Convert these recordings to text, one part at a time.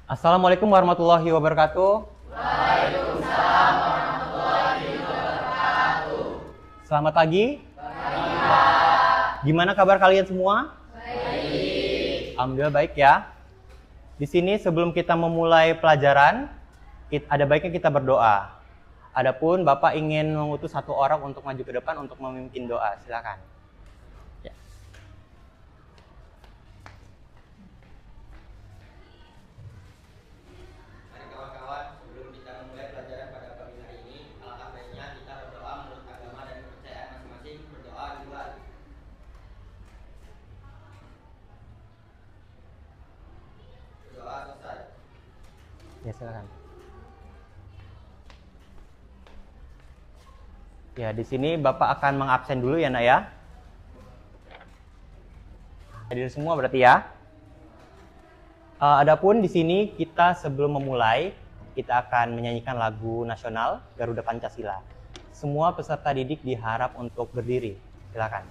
Assalamualaikum warahmatullahi wabarakatuh. Waalaikumsalam warahmatullahi wabarakatuh. Selamat pagi. Pagi, Pak. Gimana kabar kalian semua? Baik. Alhamdulillah baik ya. Di sini sebelum kita memulai pelajaran, ada baiknya kita berdoa. Adapun Bapak ingin mengutus satu orang untuk maju ke depan untuk memimpin doa. Silakan. Ya. Mari kawan-kawan, sebelum kita memulai pelajaran pada pagi hari ini, alangkah baiknya kita berdoa menurut agama dan kepercayaan masing-masing. Berdoa dimulai. Berdoa selesai. Ya, silakan. Ya, di sini Bapak akan mengabsen dulu ya, Nak ya. Hadir semua berarti ya. Adapun di sini kita sebelum memulai, kita akan menyanyikan lagu nasional Garuda Pancasila. Semua peserta didik diharap untuk berdiri. Silakan.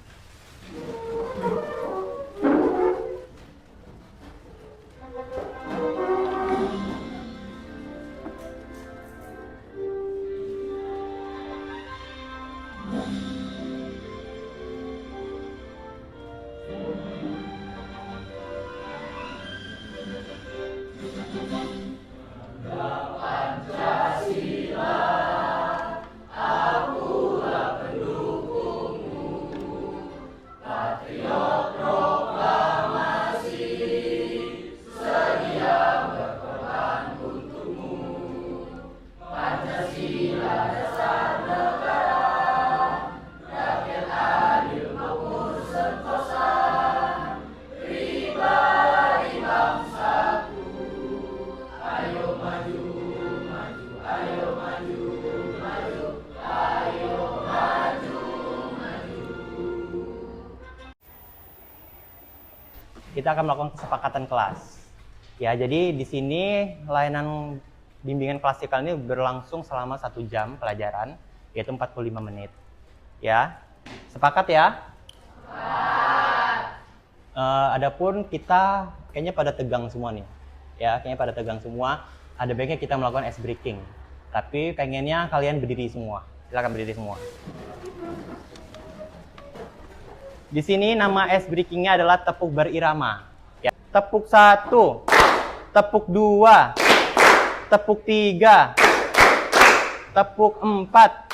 Kita akan melakukan kesepakatan kelas. Ya, jadi di sini layanan bimbingan klasikal ini berlangsung selama 1 jam pelajaran, yaitu 45 menit. Ya, sepakat ya? Sepakat. Adapun kita kayaknya pada tegang semua nih. Ya, kayaknya pada tegang semua. Ada baiknya kita melakukan ice breaking. Tapi pengennya kalian berdiri semua. Silakan berdiri semua. Di sini nama ice breaking-nya adalah tepuk berirama. Ya. Tepuk 1, tepuk 2, tepuk 3, tepuk 4,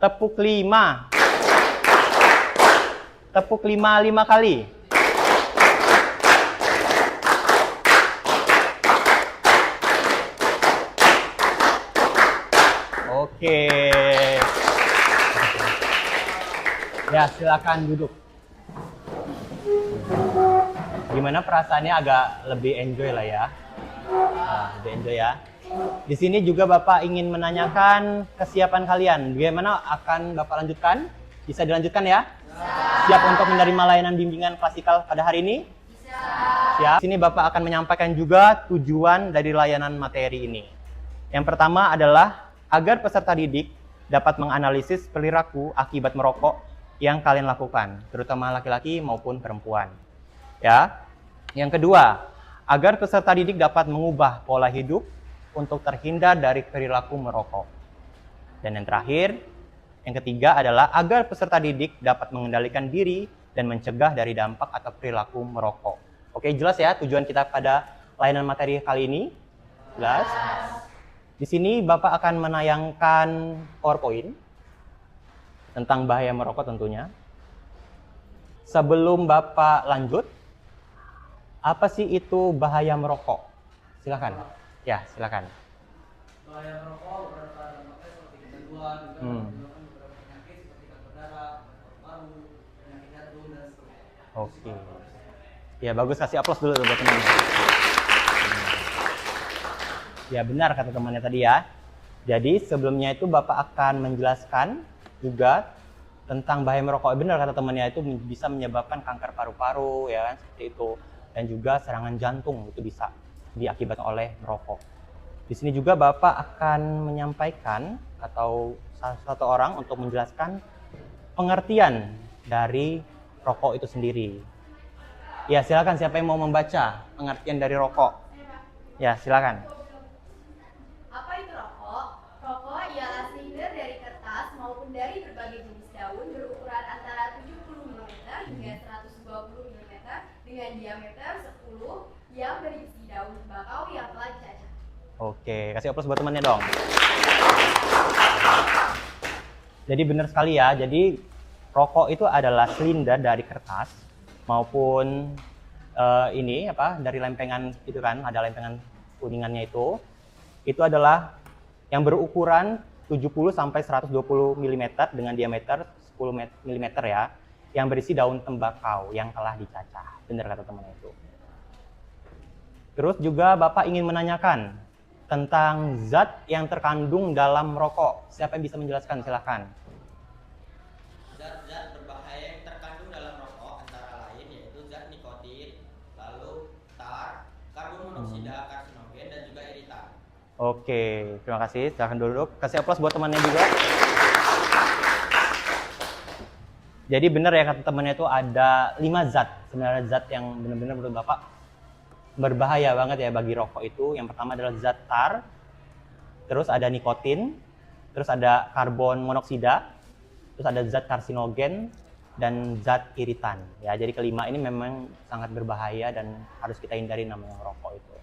tepuk 5, tepuk 5 kali. Oke. Ya, silakan duduk. Gimana perasaannya? Agak lebih enjoy lah ya. Lebih enjoy ya. Di sini juga Bapak ingin menanyakan kesiapan kalian. Bagaimana akan Bapak lanjutkan? Bisa dilanjutkan ya? Siap untuk menerima layanan bimbingan klasikal pada hari ini? Siap. Di sini Bapak akan menyampaikan juga tujuan dari layanan materi ini. Yang pertama adalah agar peserta didik dapat menganalisis perilaku akibat merokok yang kalian lakukan, terutama laki-laki maupun perempuan. Ya. Yang kedua, agar peserta didik dapat mengubah pola hidup untuk terhindar dari perilaku merokok. Dan yang terakhir, yang ketiga adalah agar peserta didik dapat mengendalikan diri dan mencegah dari dampak atau perilaku merokok. Oke, jelas ya tujuan kita pada layanan materi kali ini? Jelas? Di sini Bapak akan menayangkan PowerPoint tentang bahaya merokok tentunya. Sebelum Bapak lanjut, apa sih itu bahaya merokok? Silakan. Ya, silakan. Bahaya merokok beberapa dampaknya seperti kecanduan, juga menyebabkan beberapa penyakit seperti kanker darah, paru-paru, penyakit jantung, dan seterusnya. Oke. Ya, bagus, kasih aplaus dulu buat teman-teman. Ya, benar kata temannya tadi ya. Jadi sebelumnya itu Bapak akan menjelaskan juga tentang bahaya merokok. Benar kata temannya, itu bisa menyebabkan kanker paru-paru ya kan, seperti itu, dan juga serangan jantung itu bisa diakibatkan oleh merokok. Di sini juga Bapak akan menyampaikan atau salah satu orang untuk menjelaskan pengertian dari rokok itu sendiri. Ya, silakan siapa yang mau membaca pengertian dari rokok? Ya, silakan. Apa itu rokok? Rokok ialah silinder dari kertas maupun dari berbagai jenis daun berukuran antara 70 mm hingga 120 mm dengan diameter 10 yang berisi daun tembakau yang telah dicacah. Oke, kasih aplaus buat temannya dong. Jadi benar sekali ya, jadi rokok itu adalah silinder dari kertas maupun ini apa dari lempengan itu kan, ada lempengan kuningannya itu adalah yang berukuran 70 sampai 120 mm dengan diameter 10 mm ya, yang berisi daun tembakau yang telah dicacah. Benar kata teman itu. Terus juga Bapak ingin menanyakan tentang zat yang terkandung dalam rokok. Siapa yang bisa menjelaskan? Silahkan. Zat-zat berbahaya yang terkandung dalam rokok antara lain yaitu zat nikotin, lalu tar, karbon monoksida, karsinogen, dan juga iritan. Oke, terima kasih. Silahkan duduk. Kasih aplaus buat temannya juga. Jadi benar ya kata temannya itu ada 5 zat. Sebenarnya zat yang benar-benar menurut Bapak berbahaya banget ya bagi rokok itu. Yang pertama adalah zat tar, terus ada nikotin, terus ada karbon monoksida, terus ada zat karsinogen, dan zat iritan. Ya, jadi kelima ini memang sangat berbahaya dan harus kita hindari namanya rokok itu.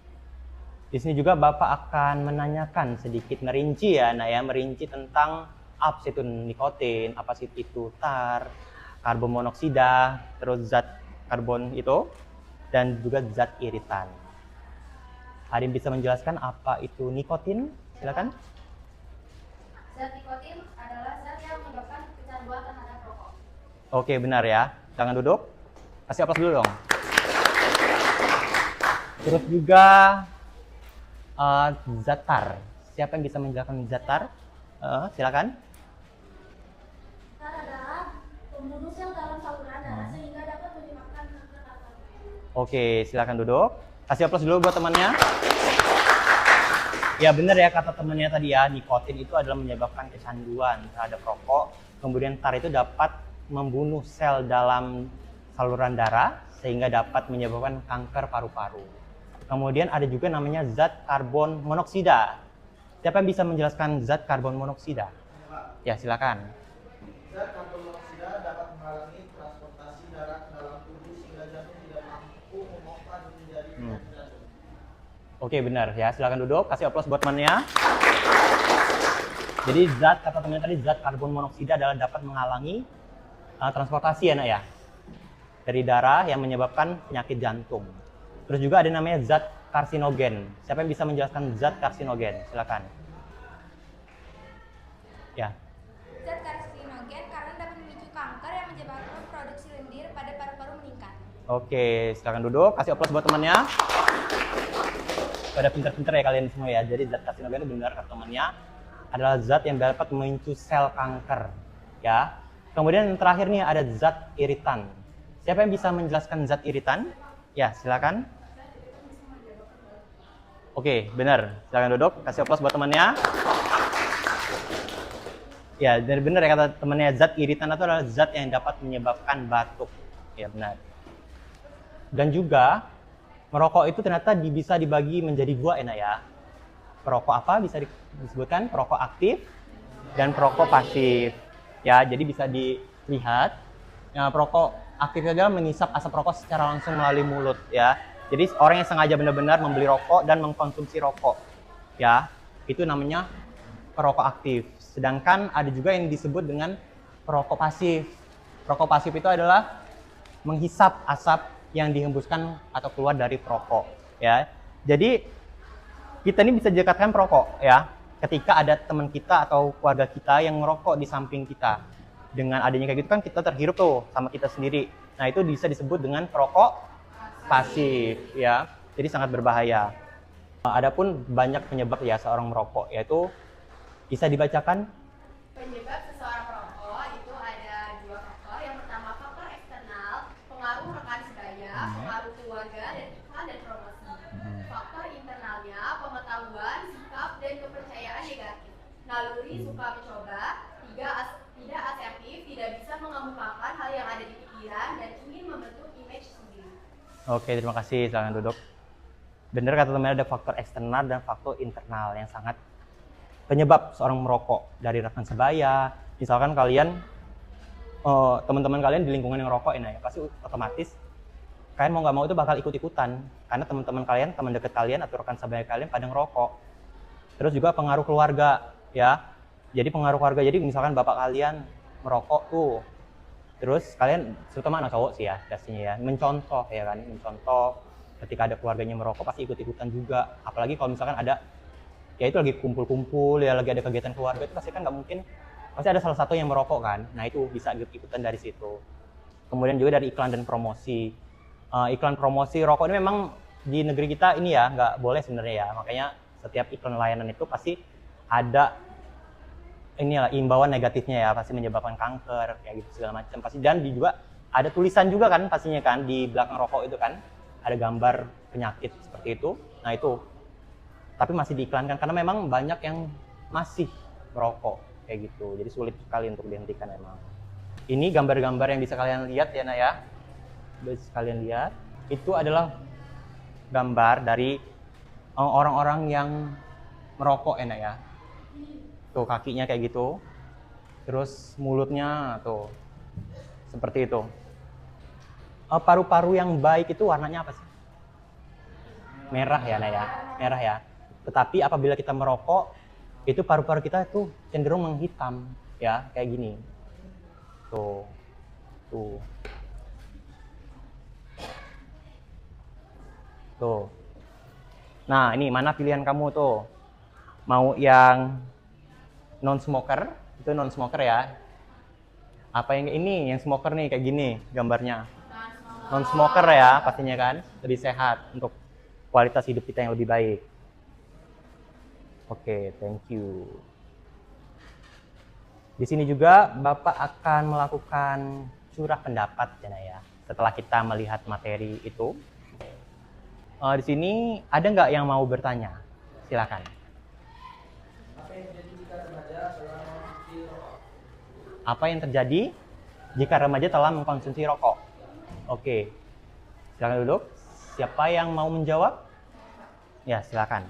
Di sini juga Bapak akan menanyakan sedikit merinci ya, nah ya merinci tentang apa sih itu nikotin, apa sih itu tar, karbon monoksida, terus zat karbon itu, dan juga zat iritan. Ada yang bisa menjelaskan apa itu nikotin? Silakan. Zat nikotin adalah zat yang menyebabkan kecanduan terhadap rokok. Oke, benar ya. Jangan duduk. Kasih aplaus dulu dong. Terus juga zat tar. Siapa yang bisa menjelaskan zat tar? Silakan. Tar adalah pembunuh sel dalam saluran darah sehingga dapat menyebabkan kanker paru-paru. Oke, silakan duduk. Kasih aplaus dulu buat temannya. Ya benar ya kata temannya tadi ya, nikotin itu adalah menyebabkan kecanduan terhadap rokok. Kemudian tar itu dapat membunuh sel dalam saluran darah sehingga dapat menyebabkan kanker paru-paru. Kemudian ada juga namanya zat karbon monoksida. Siapa yang bisa menjelaskan zat karbon monoksida? Ya, silakan. Zat karbon monoksida dapat menghalangi transportasi darah ke dalam tubuh sehingga jantung tidak mampu memompa dan menjadi penyakit jantung. Oke, benar ya. Silakan duduk. Kasih aplaus buat temannya. Jadi zat kata teman tadi zat karbon monoksida adalah dapat menghalangi transportasi ya, Nak ya. Dari darah yang menyebabkan penyakit jantung. Terus juga ada namanya zat karsinogen. Siapa yang bisa menjelaskan zat karsinogen? Silakan. Ya. Zat karsinogen karena dapat memicu kanker yang menyebabkan produksi lendir pada paru-paru meningkat. Oke, silakan duduk. Kasih aplaus buat temannya. Pada pinter-pinter ya kalian semua ya. Jadi zat karsinogen itu benar kata temannya adalah zat yang dapat memicu sel kanker. Ya. Kemudian yang terakhir nih ada zat iritan. Siapa yang bisa menjelaskan zat iritan? Ya, silakan. Oke, benar. Silakan duduk. Kasih aplaus buat temannya. Ya, benar ya kata temannya zat iritan itu adalah zat yang dapat menyebabkan batuk. Ya, benar. Dan juga merokok itu ternyata bisa dibagi menjadi 2 enak ya. Perokok apa bisa disebutkan? Perokok aktif dan perokok pasif. Ya, jadi bisa dilihat. Ya, perokok aktif adalah menghisap asap rokok secara langsung melalui mulut ya. Jadi orang yang sengaja benar-benar membeli rokok dan mengkonsumsi rokok ya, itu namanya perokok aktif. Sedangkan ada juga yang disebut dengan perokok pasif. Perokok pasif itu adalah menghisap asap yang dihembuskan atau keluar dari perokok ya. Jadi kita ini bisa dikatakan perokok ya ketika ada teman kita atau keluarga kita yang merokok di samping kita. Dengan adanya kayak gitu kan kita terhirup tuh sama kita sendiri. Nah, itu bisa disebut dengan perokok pasif ya. Jadi sangat berbahaya. Adapun banyak penyebab ya seorang merokok, yaitu bisa dibacakan. Penyebab seseorang merokok itu ada 2 faktor. Yang pertama faktor eksternal, pengaruh rekan sebaya, pengaruh keluarga, dan iklan dan promosi. Faktor internalnya, pengetahuan, sikap, dan kepercayaan negatif. Naluri suka mencoba, tidak asertif, tidak bisa mengemukakan hal yang ada di pikiran, dan ingin membentuk image sendiri. Oke, terima kasih. Silakan duduk. Benar kata teman ada faktor eksternal dan faktor internal yang sangat penyebab seorang merokok dari rekan sebaya. Misalkan kalian, teman-teman kalian di lingkungan yang rokok ini ya, pasti otomatis kalian mau nggak mau itu bakal ikut-ikutan karena teman-teman kalian, teman dekat kalian atau rekan sebaya kalian pada ngerokok. Terus juga pengaruh keluarga ya. Jadi pengaruh keluarga. Jadi misalkan bapak kalian merokok tuh, terus kalian terutama anak cowok sih ya pastinya ya, mencontoh ya kan, mencontoh ketika ada keluarganya merokok pasti ikut-ikutan juga. Apalagi kalau misalkan ada ya itu lagi kumpul-kumpul ya, lagi ada kegiatan keluarga, itu pasti kan nggak mungkin, pasti ada salah satu yang merokok kan. Nah itu bisa ikut-ikutan dari situ. Kemudian juga dari iklan dan promosi. Iklan promosi rokok ini memang di negeri kita ini ya nggak boleh sebenarnya ya, makanya setiap iklan layanan itu pasti ada inilah imbauan negatifnya ya, pasti menyebabkan kanker kayak gitu segala macam pasti. Dan juga ada tulisan juga kan pastinya kan di belakang rokok itu kan ada gambar penyakit seperti itu. Nah itu tapi masih diiklankan karena memang banyak yang masih merokok kayak gitu, jadi sulit sekali untuk dihentikan memang. Ini gambar-gambar yang bisa kalian lihat ya Naya, bisa kalian lihat itu adalah gambar dari orang-orang yang merokok enak ya. Tuh kakinya kayak gitu, terus mulutnya tuh seperti itu. Paru-paru yang baik itu warnanya apa sih? Merah ya Naya, merah ya. Tetapi apabila kita merokok itu paru-paru kita itu cenderung menghitam ya, kayak gini. Tuh. Tuh. Tuh. Nah, ini mana pilihan kamu tuh? Mau yang non smoker? Itu non smoker ya. Apa yang ini? Yang smoker nih kayak gini gambarnya. Non smoker ya pastinya kan, lebih sehat untuk kualitas hidup kita yang lebih baik. Oke, thank you. Di sini juga Bapak akan melakukan curah pendapat ya. Setelah kita melihat materi itu. Di sini ada nggak yang mau bertanya? Silakan. Apa yang terjadi jika remaja telah mengkonsumsi rokok? Oke, silakan duduk. Siapa yang mau menjawab? Ya, silakan.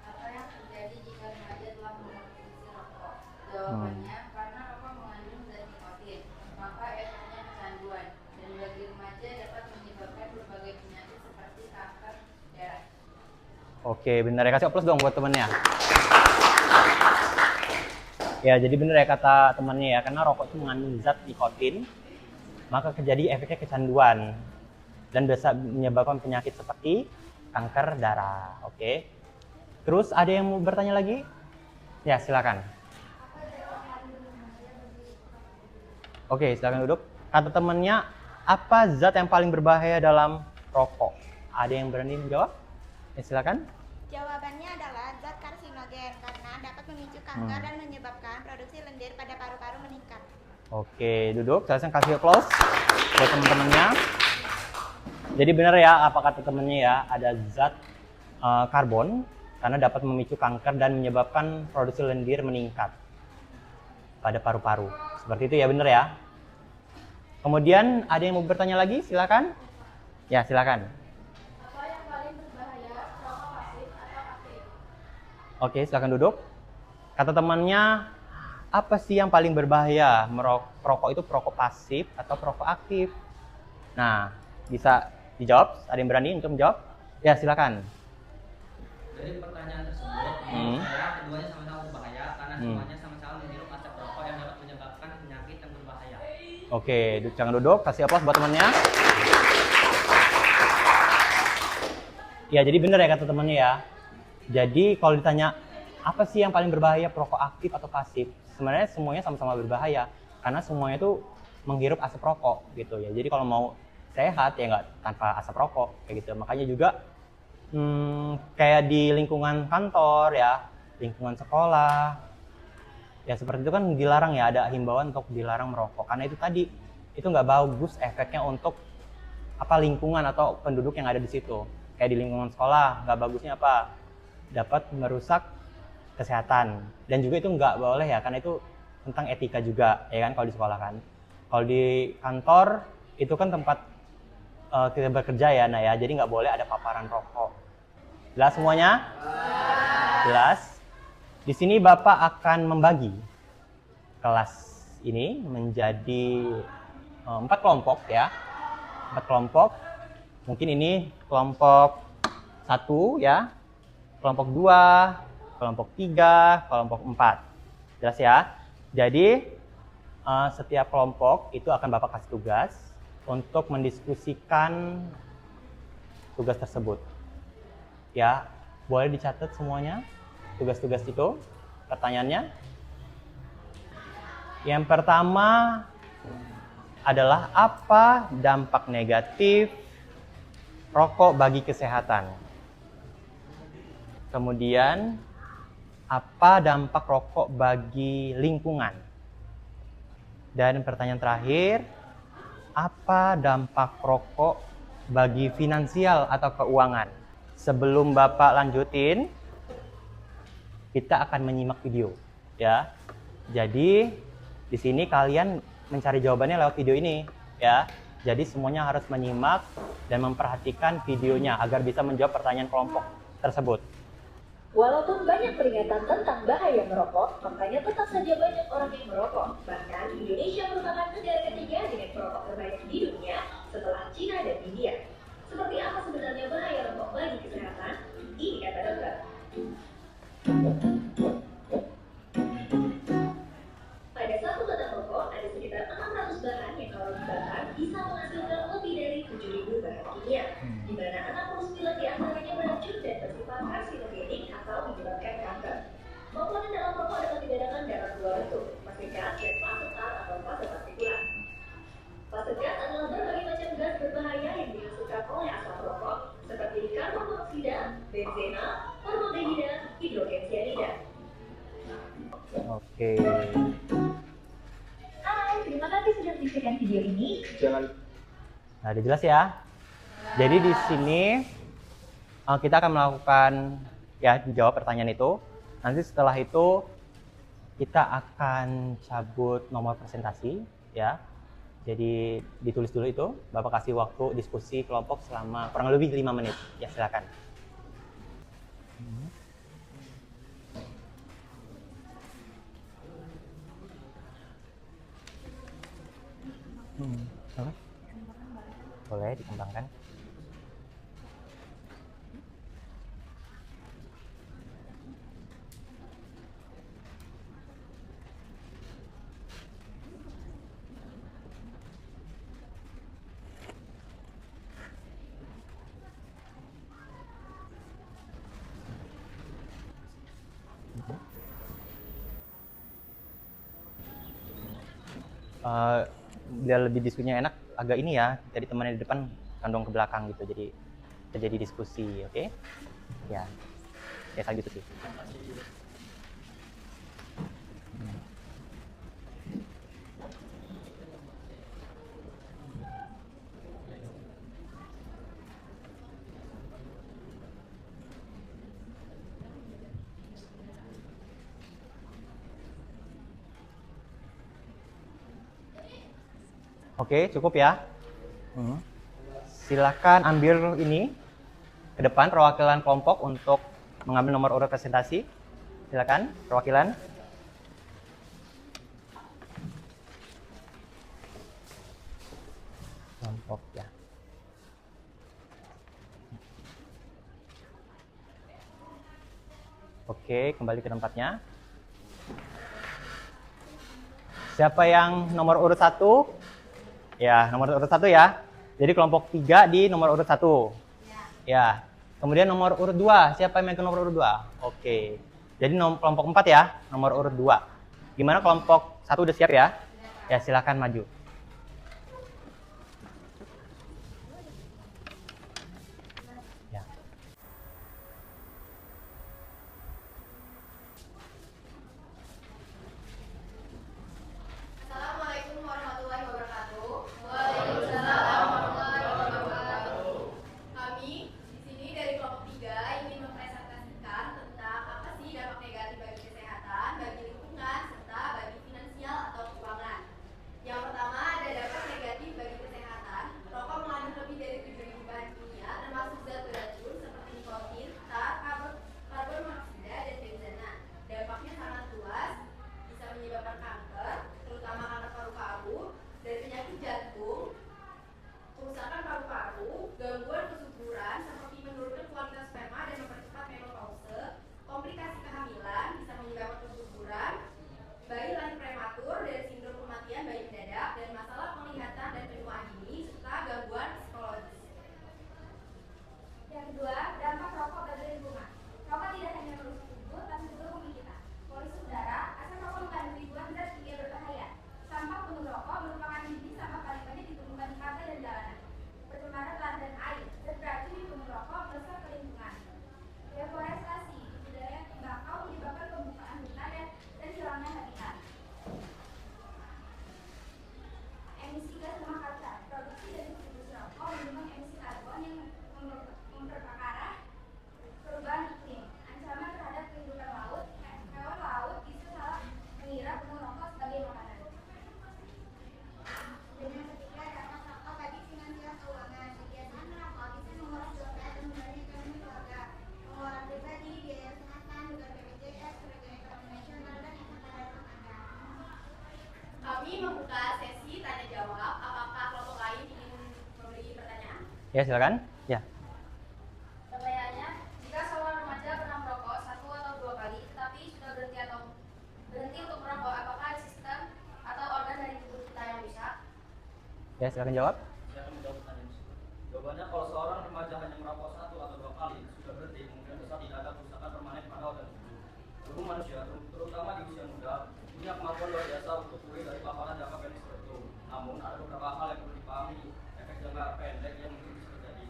Apa yang terjadi jika remaja telah mengkonsumsi rokok? Jawabannya karena rokok mengandung zat nikotin, maka efeknya kecanduan, dan bagi remaja dapat menyebabkan berbagai penyakit seperti kanker darah. Oke, benar ya, kasih aplaus dong buat temennya. Ya, jadi benar ya kata temannya ya, karena rokok itu mengandung zat nikotin, maka terjadi efeknya kecanduan dan bisa menyebabkan penyakit seperti kanker darah. Oke. Terus ada yang mau bertanya lagi? Ya, silakan. Oke, silakan duduk. Kata temannya, apa zat yang paling berbahaya dalam rokok? Ada yang berani menjawab? Ya, silakan. Jawabannya adalah zat karsinogen karena dapat memicu kanker dan menyebabkan produksi lendir pada paru-paru meningkat. Oke, duduk. Saya kasih applause buat teman-temannya. Jadi benar ya apa kata temannya ya, ada zat karbon karena dapat memicu kanker dan menyebabkan produksi lendir meningkat pada paru-paru. Seperti itu ya, benar ya. Kemudian ada yang mau bertanya lagi? Silakan. Ya, silakan. Apa yang paling berbahaya, rokok pasif atau aktif? Oke, silakan duduk. Kata temannya, apa sih yang paling berbahaya? Merokok itu perokok pasif atau perokok aktif? Nah, bisa dijawab? Ada yang berani untuk menjawab? Ya, silakan. Dari pertanyaan tersebut, menurut saya keduanya sama-sama berbahaya karena semuanya sama-sama menghirup asap rokok yang dapat menyebabkan penyakit yang berbahaya. Oke, jangan duduk. Kasih aplaus buat temannya. Ya, jadi benar ya kata temannya ya. Jadi kalau ditanya apa sih yang paling berbahaya, perokok aktif atau pasif? Sebenarnya semuanya sama-sama berbahaya karena semuanya itu menghirup asap rokok gitu ya. Jadi kalau mau sehat ya nggak tanpa asap rokok kayak gitu. Makanya juga kayak di lingkungan kantor ya, lingkungan sekolah ya seperti itu kan dilarang ya, ada himbauan untuk dilarang merokok karena itu tadi itu nggak bagus efeknya untuk apa lingkungan atau penduduk yang ada di situ. Kayak di lingkungan sekolah nggak bagusnya apa, dapat merusak kesehatan dan juga itu nggak boleh ya karena itu tentang etika juga ya kan kalau di sekolah kan. Kalau di kantor itu kan tempat kita bekerja ya, Nak ya. Jadi nggak boleh ada paparan rokok. Jelas semuanya? Jelas. Di sini Bapak akan membagi kelas ini menjadi 4 kelompok ya. 4 kelompok. Mungkin ini kelompok 1 ya, kelompok 2, kelompok 3, kelompok 4. Jelas ya? Jadi setiap kelompok itu akan Bapak kasih tugas untuk mendiskusikan tugas tersebut. Ya, boleh dicatat semuanya tugas-tugas itu, pertanyaannya. Yang pertama adalah apa dampak negatif rokok bagi kesehatan? Kemudian, apa dampak rokok bagi lingkungan? Dan pertanyaan terakhir, apa dampak rokok bagi finansial atau keuangan? Sebelum Bapak lanjutin, kita akan menyimak video, ya. Jadi di sini kalian mencari jawabannya lewat video ini, ya. Jadi semuanya harus menyimak dan memperhatikan videonya agar bisa menjawab pertanyaan kelompok tersebut. Walaupun banyak peringatan tentang bahaya merokok, faktanya tetap saja banyak orang yang merokok. Bahkan Indonesia merupakan negara ketiga dengan perokok terbanyak di dunia setelah Cina dan India. Seperti apa sebenarnya bahaya rokok bagi kesehatan? Ini kata dokter. Pada satu batang rokok ada sekitar 600 bahan yang kalau dibakar bisa menghasilkan lebih dari 7.000 bahan kimia, di mana 69 diantaranya beracun dan bersifat karsinogenik atau menyebabkan kanker. Komponen dalam rokok dapat dibedakan dalam 2 bentuk, fase gas dan fase tar atau fase partikulat. Fase gas adalah berbagai macam gas berbahaya yang dihasilkan oleh asap rokok, seperti karbon monoksida, benzena, formaldehida, hidrogen cyanida. Oke. Hai, terima kasih sudah menyaksikan video ini. Nah, udah jelas ya. Jadi di sini kita akan melakukan ya dijawab pertanyaan itu. Nanti setelah itu kita akan cabut nomor presentasi ya. Jadi ditulis dulu itu. Bapak kasih waktu diskusi kelompok selama kurang lebih 5 menit. Ya, silakan. Apa? Boleh dikembangkan. Biar lebih diskusinya enak, agak ini ya, jadi temannya di depan kandung ke belakang gitu, jadi terjadi diskusi, oke? Ya, kayak gitu sih. Oke, cukup ya. Silakan ambil ini ke depan perwakilan kelompok untuk mengambil nomor urut presentasi. Silakan perwakilan. Kelompok ya. Oke, kembali ke tempatnya. Siapa yang nomor urut 1? Ya, nomor urut 1 ya. Jadi kelompok 3 di nomor urut 1. Ya. Kemudian nomor urut 2. Siapa yang ke nomor urut 2? Oke. Jadi kelompok 4 ya, nomor urut 2. Gimana kelompok 1 udah siap ya? Ya, silakan maju. Ya. Assalamualaikum warahmatullahi wabarakatuh. Waalaikumsalam warahmatullahi wabarakatuh. Kami di sini dari kelompok 3 ingin mempresentasikan tentang apa sih dampak negatif bagi kesehatan, bagi lingkungan, serta bagi finansial atau keuangan. Yang pertama Ya, silakan. Ya. Pertanyaannya, jika seorang remaja pernah merokok 1 atau 2 kali, tetapi sudah berhenti untuk merokok, apakah ada sistem atau organ dari tubuh kita yang rusak? Ya, silakan jawab. Saya akan menjawab pertanyaan tersebut. Jawabannya, kalau seorang remaja hanya merokok 1 atau 2 kali sudah berhenti, kemungkinan besar tidak ada kerusakan permanen pada organ tubuh. Tubuh manusia, terutama di usia muda, punya kemampuan luar biasa untuk pulih dari paparan jangka pendek seperti itu. Namun, ada beberapa hal yang perlu dipahami efek jangka pendek yang mungkin bisa terjadi.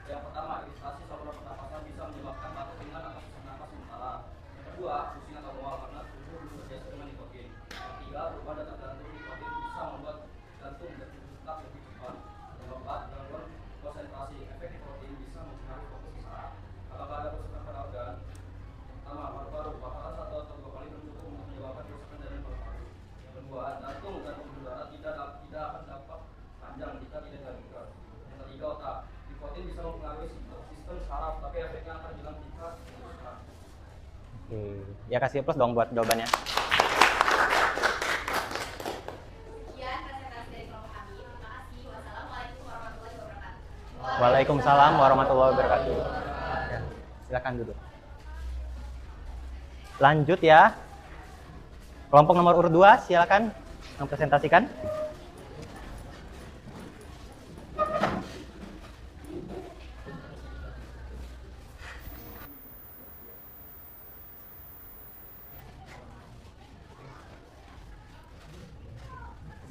Yang pertama, iritasi saluran pernapasan bisa menyebabkan batuk ringan atau sesak napas sementara. Yang kedua, pusing atau mual karena tubuh belum terbiasa dengan nikotin. Yang ketiga, perubahan detak jantung nikotin bisa membuat jantung dan tubuh tetap lebih cepat. Yang keempat, gangguan konsentrasi. Efek nikotin bisa mempengaruhi fokus sesaat. Apakah ada kerusakan pada organ? Pertama, paru-paru. Paparan 1 atau 2 kali belum cukup untuk menyebabkan kerusakan jaringan paru-paru. Yang kedua, jantung dan pembuluh darah tidak akan dapat panjang jika tidak dilakukan. Yang ketiga, otak. Nikotin bisa mempengaruhi sistem saraf, tapi efeknya akan hilang jika diteruskan. Oke. Ya, kasih plus dong buat jawabannya. Sekian presentasi dari kelompok kami. Terima kasih. Wassalamualaikum warahmatullahi wabarakatuh. Waalaikumsalam warahmatullahi wabarakatuh. Ya, silakan duduk. Lanjut ya. Kelompok nomor urut 2, silakan mempresentasikan.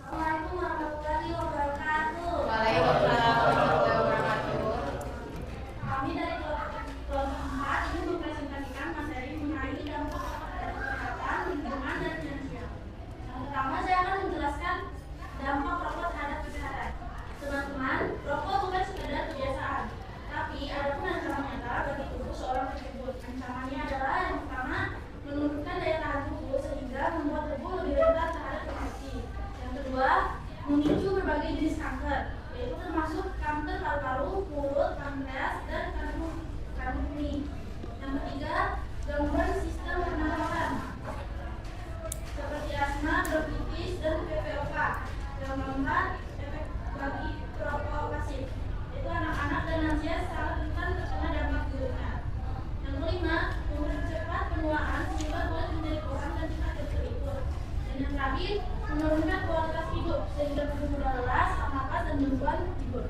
Assalamualaikum warahmatullahi wabarakatuh. Waalaikumsalam warahmatullahi wabarakatuh. Kami dari kelompok 4 ingin mempresentasikan materi mengenai dampak terhadap kesehatan, lingkungan, dan finansial. Yang pertama, saya akan menjelaskan dampak rokok terhadap kesehatan. Teman-teman, rokok bukan sekedar kebiasaan, tapi ada pun ancaman nyata bagi tubuh seorang tersebut. Ancamannya adalah yang pertama, menurunkan daya tahan tubuh sehingga membuat tubuh lebih rentan terhadap infeksi. Yang kedua, memicu berbagai jenis kanker, yaitu termasuk kanker paru-paru, mulut, pankreas, dan kandung kuning. Yang ketiga, gangguan sistem pernapasan seperti asma, bronkitis, dan PPOK. Yang keempat, efek bagi perokok pasif, yaitu anak-anak dan lansia sangat rentan terkena dampak buruknya. Yang kelima, mempercepat penuaan sehingga kulit menjadi kurang dan cepat terikut. Dan yang terakhir, menurunkan kualitas hidup sehingga tubuh mudah lelah, sesak napas, dan gangguan tidur.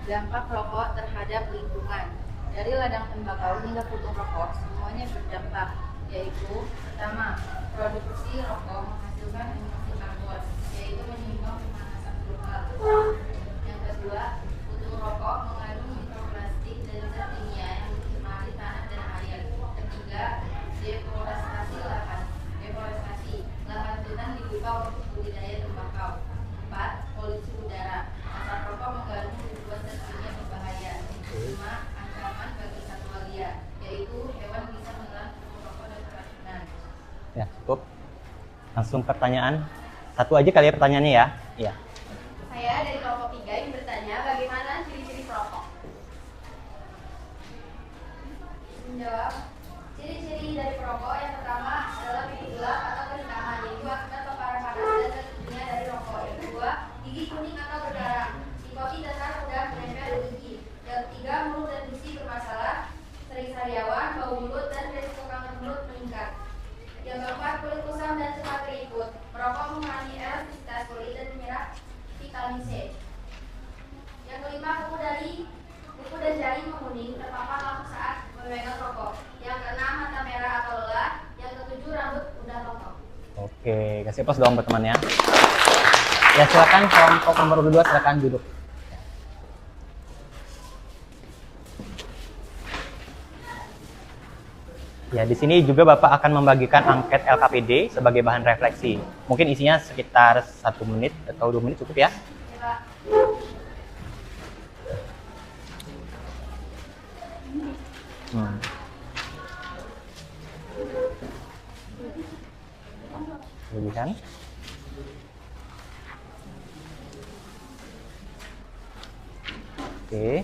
Dampak rokok terhadap lingkungan. Dari ladang tembakau hingga puntung rokok, semuanya berdampak, yaitu pertama, produksi rokok menghasilkan emisi karbon, yaitu menyumbang pemanasan global. Yang kedua, puntung rokok mengandung mikroplastik dan zat kimia yang mencemari tanah dan air. Ketiga, deforestasi lahan. Lahan hutan dibuka untuk budidaya tembakau. 4. Polusi udara. Asap rokok mengganggu ribuan zat kimia berbahaya. 5. Ancaman bagi satwa liar, yaitu hewan bisa menelan puntung rokok dan keracunan. Ya, cukup. Langsung pertanyaan. Satu aja kali ya pertanyaannya ya. Iya. Saya dari kelompok 3 ingin bertanya bagaimana ciri-ciri perokok. Menjawab, ciri-ciri dari perokok yang pertama adalah pipi gelap atau kehidaman, yaitu akibat paparan panas dan zat kimia dari rokok. Yang kedua, gigi kuning atau berdarah. Nikotin dasar mudah menempel di gigi. Yang ketiga, mulut dan gusi bermasalah, sering sariawan, bau mulut, dan risiko kanker mulut meningkat. Yang keempat, kulit kusam dan cepat keriput. Merokok mengurangi elastisitas kulit dan menyerap vitamin C. Yang kelima, kuku dan jari menguning terpapar langsung saat memegang rokok. Yang keenam, mata merah atau lelah. Yang ketujuh, rambut mudah rontok. Oke, kasih plus dong buat temannya. Ya, silakan kelompok nomor 2 silakan duduk. Ya, di sini juga Bapak akan membagikan angket LKPD sebagai bahan refleksi. Mungkin isinya sekitar 1 menit atau 2 menit cukup ya. Ya, Pak. Lebihan. Oke.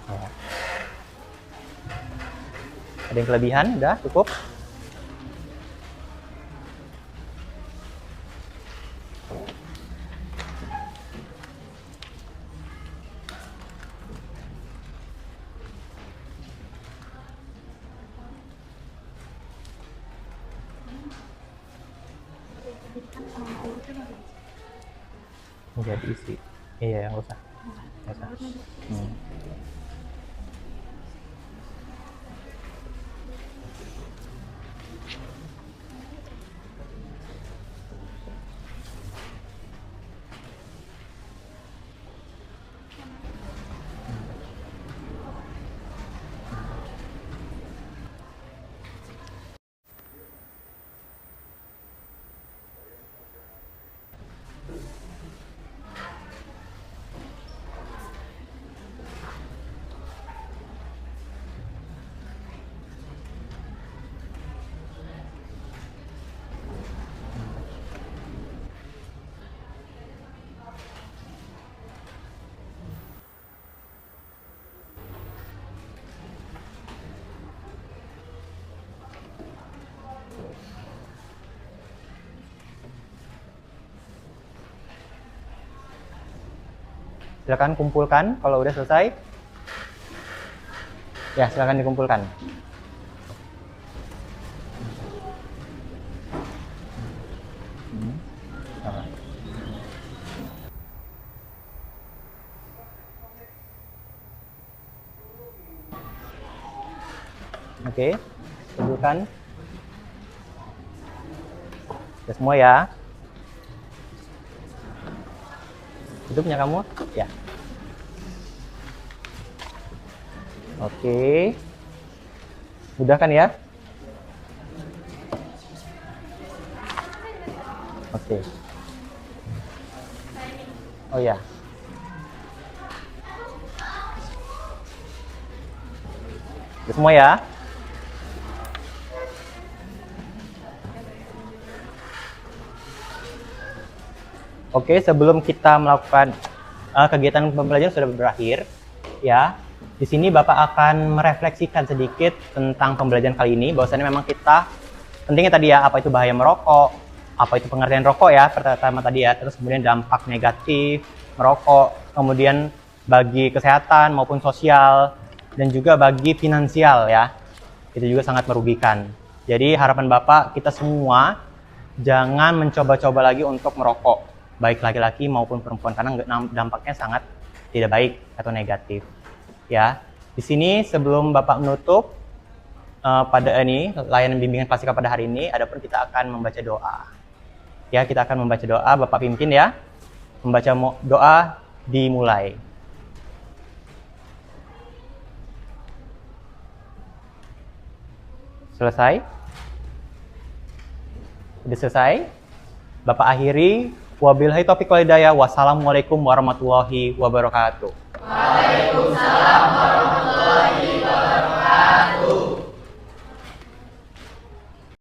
Ya. Ada yang kelebihan? Udah cukup? Enggak diisi. Iya, nggak usah. Nggak usah. Silakan kumpulkan kalau udah selesai. Ya, silakan dikumpulkan. Oke, kumpulkan. Udah semua ya. Itu punya kamu? Ya. Oke. Mudah kan ya? Oke. Oh ya. Udah semua ya? Oke, sebelum kita melakukan kegiatan pembelajaran sudah berakhir, ya. Di sini Bapak akan merefleksikan sedikit tentang pembelajaran kali ini. Bahwasannya memang kita pentingnya tadi ya, apa itu bahaya merokok, apa itu pengertian rokok ya, pertama tadi ya, terus kemudian dampak negatif merokok, kemudian bagi kesehatan maupun sosial, dan juga bagi finansial ya. Itu juga sangat merugikan. Jadi harapan Bapak kita semua jangan mencoba-coba lagi untuk merokok, baik laki-laki maupun perempuan, karena dampaknya sangat tidak baik atau negatif. Ya, di sini sebelum Bapak menutup pada ini layanan bimbingan klasika pada hari ini, adapun kita akan membaca doa. Ya, kita akan membaca doa. Bapak pimpin ya. Membaca doa dimulai. Selesai? Sudah selesai? Bapak akhiri. Wabillahi taufiq wal hidayah. Wassalamualaikum warahmatullahi wabarakatuh. Waalaikumsalam warahmatullahi